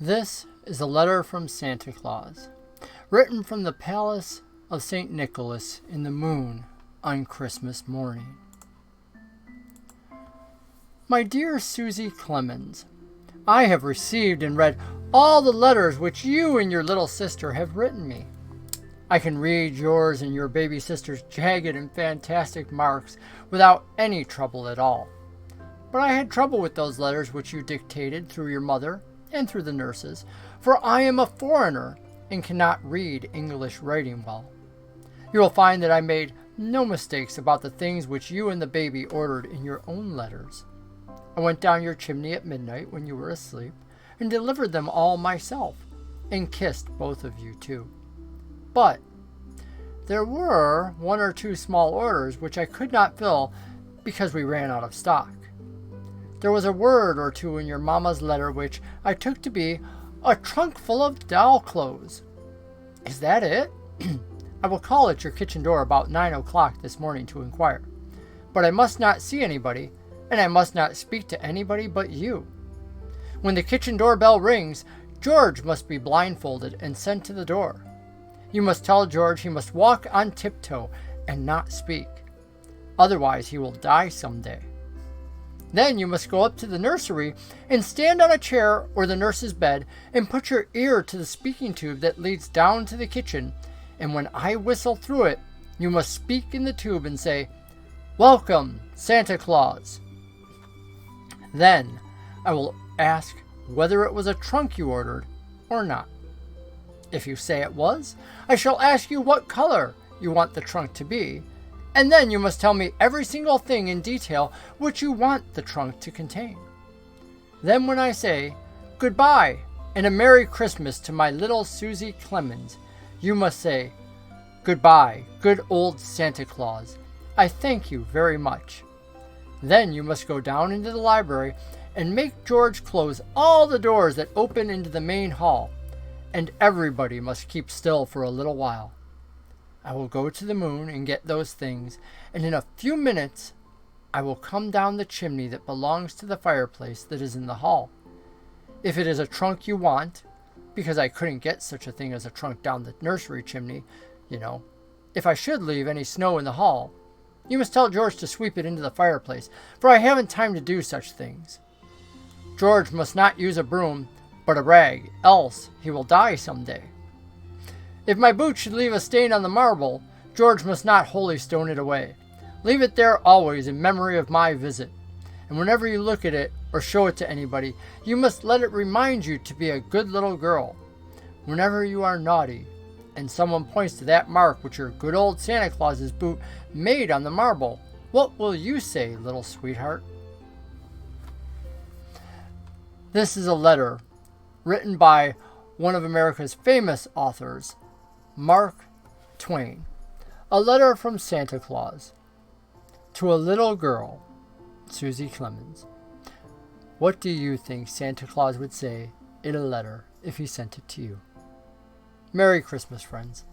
This is a letter from Santa Claus, written from the palace of St. Nicholas in the moon on Christmas morning. My dear Susie Clemens, I have received and read all the letters which you and your little sister have written me. I can read yours and your baby sister's jagged and fantastic marks without any trouble at all. But I had trouble with those letters which you dictated through your mother and through the nurses, for I am a foreigner and cannot read English writing well. You will find that I made no mistakes about the things which you and the baby ordered in your own letters. I went down your chimney at midnight when you were asleep and delivered them all myself, and kissed both of you too. But there were one or two small orders which I could not fill because we ran out of stock. There was a word or two in your mamma's letter which I took to be a trunk full of doll clothes. Is that it? I will call at your kitchen door about 9 o'clock this morning to inquire. But I must not see anybody, and I must not speak to anybody but you. When the kitchen doorbell rings, George must be blindfolded and sent to the door. You must tell George he must walk on tiptoe and not speak. Otherwise he will die someday. Then you must go up to the nursery and stand on a chair or the nurse's bed and put your ear to the speaking tube that leads down to the kitchen, and when I whistle through it, you must speak in the tube and say, "Welcome, Santa Claus." Then I will ask whether it was a trunk you ordered or not. If you say it was, I shall ask you what color you want the trunk to be, and then you must tell me every single thing in detail which you want the trunk to contain. Then when I say, "Goodbye and a Merry Christmas to my little Susie Clemens," you must say, "Goodbye, good old Santa Claus. I thank you very much." Then you must go down into the library and make George close all the doors that open into the main hall, and everybody must keep still for a little while. I will go to the moon and get those things, and in a few minutes I will come down the chimney that belongs to the fireplace that is in the hall. If it is a trunk you want, because I couldn't get such a thing as a trunk down the nursery chimney, if I should leave any snow in the hall, you must tell George to sweep it into the fireplace, for I haven't time to do such things. George must not use a broom, but a rag, else he will die someday. If my boot should leave a stain on the marble, George must not wholly stone it away. Leave it there always in memory of my visit, and whenever you look at it or show it to anybody, you must let it remind you to be a good little girl. Whenever you are naughty, and someone points to that mark which your good old Santa Claus's boot made on the marble, what will you say, little sweetheart? This is a letter written by one of America's famous authors, Mark Twain. A letter from Santa Claus to a little girl, Susie Clemens. What do you think Santa Claus would say in a letter if he sent it to you? Merry Christmas, friends.